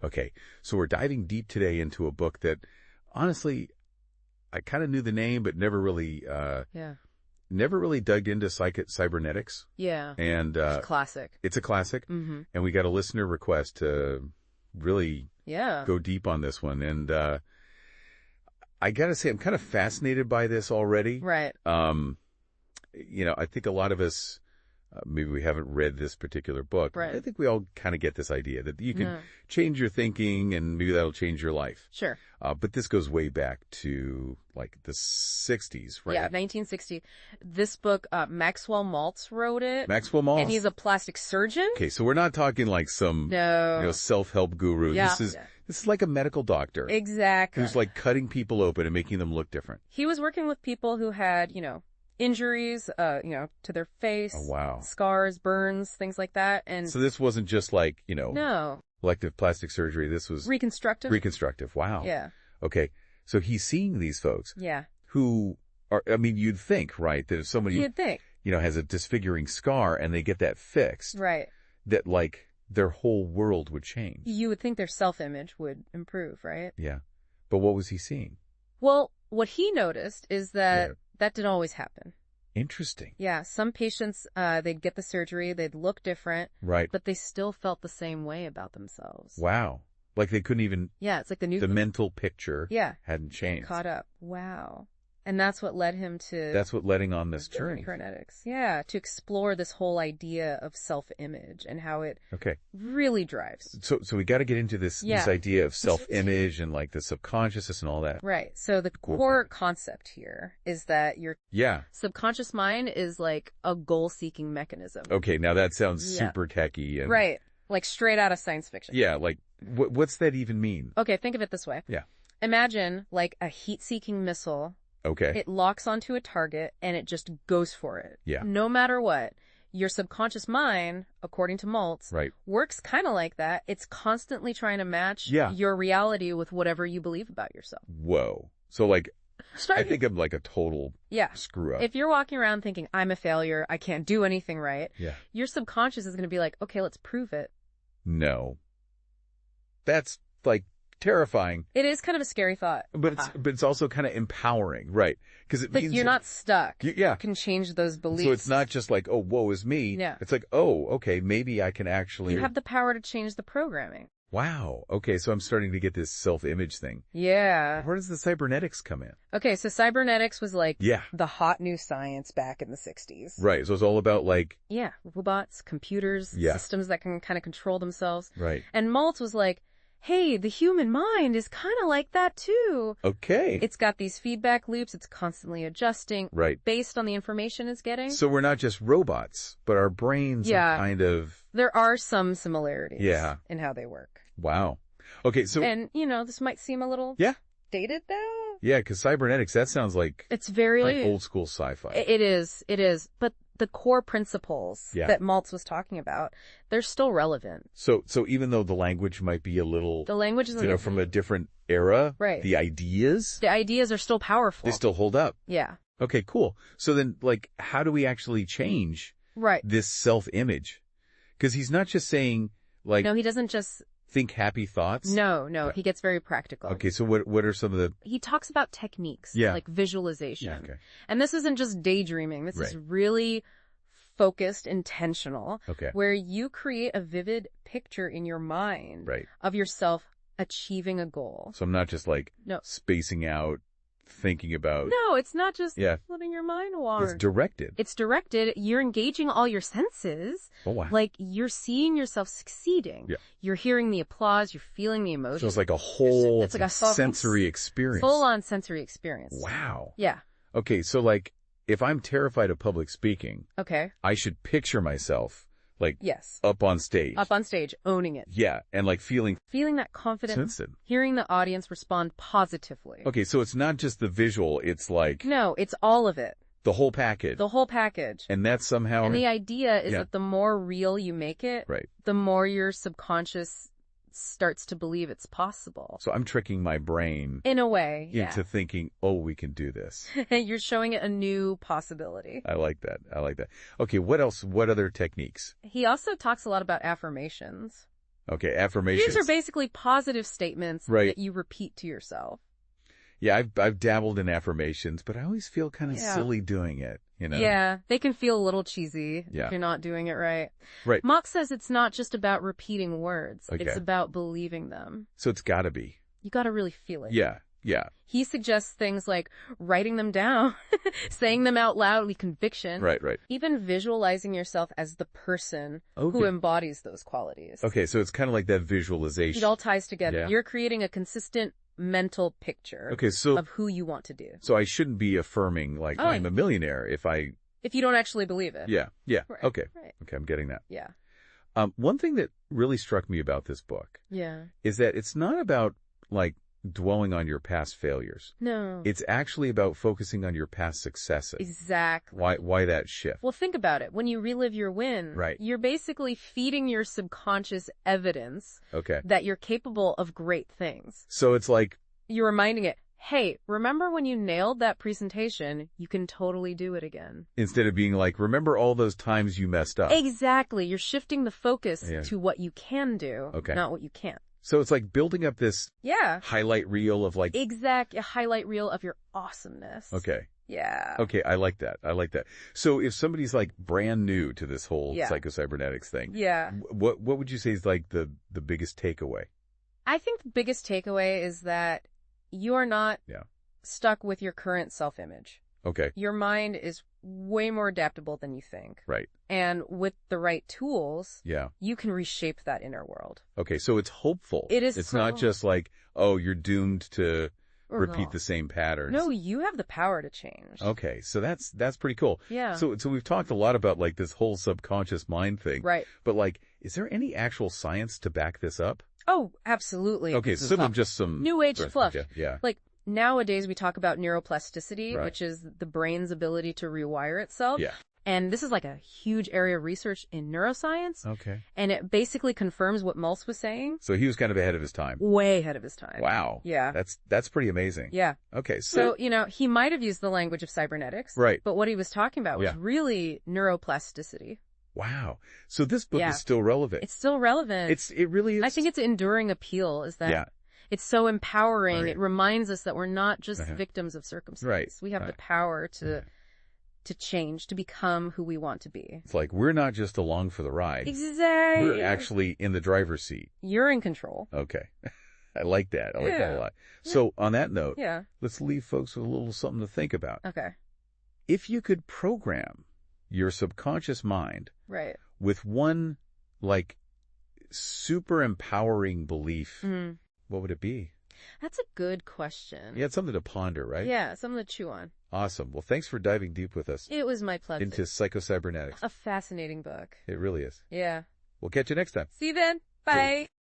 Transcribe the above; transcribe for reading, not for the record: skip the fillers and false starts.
Okay, so we're diving deep today into a book that, honestly, I kind of knew the name, but never really dug into Psycho-Cybernetics. Yeah. And it's a classic. It's a classic. Mm-hmm. And we got a listener request to really go deep on this one. And I got to say, I'm kind of fascinated by this already. Right. I think a lot of us, maybe we haven't read this particular book. Right. I think we all kind of get this idea that you can change your thinking and maybe that'll change your life. Sure. But this goes way back to like the 60s, right? Yeah, 1960. This book, Maxwell Maltz wrote it. Maxwell Maltz. And he's a plastic surgeon. Okay, so we're not talking like some self-help guru. Yeah. This is like a medical doctor. Exactly. Who's like cutting people open and making them look different. He was working with people who had, injuries, to their face, scars, burns, things like that. And so this wasn't just like, no, elective plastic surgery. This was reconstructive. Reconstructive. Wow. Yeah. Okay. So he's seeing these folks. Yeah. Who are, you'd think, right, that if somebody, you'd think, has a disfiguring scar and they get that fixed. Right. That like their whole world would change. You would think their self-image would improve, right? Yeah. But what was he seeing? Well, what he noticed is that that didn't always happen. Interesting. Yeah. Some patients, they'd get the surgery, they'd look different. Right. But they still felt the same way about themselves. Wow. Like they couldn't even. Yeah. It's like the mental picture. Hadn't changed. Caught up. Wow. And that's what led him to. That's what led him on this journey. Cybernetics. Yeah. To explore this whole idea of self-image and how it really drives. So we got to get into this idea of self-image and like the subconsciousness and all that. Right. So the core concept here is that your subconscious mind is like a goal-seeking mechanism. Okay. Now that sounds super techy. And... Right. Like straight out of science fiction. Yeah. Like what's that even mean? Okay. Think of it this way. Yeah. Imagine like a heat-seeking missile. Okay. It locks onto a target and it just goes for it. Yeah. No matter what. Your subconscious mind, according to Maltz, works kind of like that. It's constantly trying to match your reality with whatever you believe about yourself. Whoa. So like, I think I'm like a total screw up. If you're walking around thinking, I'm a failure, I can't do anything right, your subconscious is going to be like, okay, let's prove it. No. That's like terrifying. It is kind of a scary thought. But it's also kind of empowering, right? Because it means you're not stuck. You can change those beliefs. So it's not just like, oh, woe is me. Yeah. It's like, oh, okay, maybe I can actually. You have the power to change the programming. Wow. Okay, so I'm starting to get this self-image thing. Yeah. Where does the cybernetics come in? Okay, so cybernetics was like the hot new science back in the 60s. Right, so it's all about like... Yeah, robots, computers, systems that can kind of control themselves. Right. And Maltz was like, hey, the human mind is kind of like that too. Okay. It's got these feedback loops. It's constantly adjusting based on the information it's getting. So we're not just robots, but our brains are kind of... There are some similarities in how they work. Wow. Okay, so... And, this might seem a little dated though. Yeah, because cybernetics, that sounds like... It's very... like old school sci-fi. It is. But the core principles that Maltz was talking about, they're still relevant. So even though the language might be a little... The language is from a different era. Right. The ideas... The ideas are still powerful. They still hold up. Yeah. Okay, cool. So then, like, how do we actually change this self-image? Because he's not just saying, like... No, he doesn't just... think happy thoughts? No. He gets very practical. Okay, so what are some of the... He talks about techniques, like visualization. Yeah, okay. And this isn't just daydreaming. This is really focused, intentional, where you create a vivid picture in your mind of yourself achieving a goal. So I'm not just like spacing out, thinking about... No, it's not just letting your mind wander. It's directed. You're engaging all your senses. Oh, wow. Like, you're seeing yourself succeeding. Yeah. You're hearing the applause. You're feeling the emotion. So it's like a whole sensory experience. Full-on sensory experience. Wow. Yeah. Okay, so like, if I'm terrified of public speaking, I should picture myself like up on stage, owning it. Yeah, and like feeling that confidence, hearing the audience respond positively. Okay, so it's not just the visual, it's like... No, it's all of it. The whole package. And that's somehow... And the idea is that the more real you make it, the more your subconscious starts to believe it's possible. So I'm tricking my brain... in a way, into thinking, oh, we can do this. You're showing it a new possibility. I like that. Okay, what else? What other techniques? He also talks a lot about affirmations. Okay, affirmations. These are basically positive statements that you repeat to yourself. Yeah, I've dabbled in affirmations, but I always feel kind of silly doing it, you know? Yeah, they can feel a little cheesy if you're not doing it right. Right. Maltz says it's not just about repeating words. Okay. It's about believing them. So it's got to be. You got to really feel it. Yeah. He suggests things like writing them down, saying them out loud with conviction. Right. Even visualizing yourself as the person who embodies those qualities. Okay, so it's kind of like that visualization. It all ties together. Yeah. You're creating a consistent mental picture of who you want to do. So I shouldn't be affirming, like, I'm a millionaire if you don't actually believe it. Yeah. Right. Okay, I'm getting that. Yeah. One thing that really struck me about this book is that it's not about, like, dwelling on your past failures. No. It's actually about focusing on your past successes. Exactly. Why that shift? Well, think about it. When you relive your win, you're basically feeding your subconscious evidence that you're capable of great things. So it's like you're reminding it, hey, remember when you nailed that presentation? You can totally do it again. Instead of being like, remember all those times you messed up. Exactly. You're shifting the focus to what you can do, not what you can't. So it's like building up this highlight reel of like... a highlight reel of your awesomeness. Okay. Yeah. Okay, I like that. So if somebody's like brand new to this whole Psycho-Cybernetics thing, what would you say is like the biggest takeaway? I think the biggest takeaway is that you are not stuck with your current self-image. Okay. Your mind is way more adaptable than you think. Right. And with the right tools, you can reshape that inner world. Okay, so it's hopeful. It is. It's not just like, oh, you're doomed to repeat the same patterns. No, you have the power to change. Okay, so that's pretty cool. Yeah. So we've talked a lot about like this whole subconscious mind thing. Right. But like, is there any actual science to back this up? Oh, absolutely. Okay, just some new age fluff. Yeah. Like nowadays we talk about neuroplasticity, which is the brain's ability to rewire itself. Yeah. And this is like a huge area of research in neuroscience. Okay. And it basically confirms what Maltz was saying. So he was kind of ahead of his time. Way ahead of his time. Wow. Yeah. That's pretty amazing. Yeah. Okay. So, he might have used the language of cybernetics. Right. But what he was talking about was really neuroplasticity. Wow. So this book is still relevant. It's still relevant. It really is. I think its enduring appeal is that it's so empowering. Right. It reminds us that we're not just victims of circumstance. Right. We have the power to change, to become who we want to be. It's like we're not just along for the ride. Exactly. We're actually in the driver's seat. You're in control. Okay. I like that. I like that a lot. So on that note, let's leave folks with a little something to think about. Okay. If you could program your subconscious mind with one like super empowering belief, what would it be? That's a good question. Yeah, it's something to ponder, right? Yeah, something to chew on. Awesome. Well, thanks for diving deep with us. It was my pleasure. Into Psycho-Cybernetics. A fascinating book. It really is. Yeah. We'll catch you next time. See you then. Bye.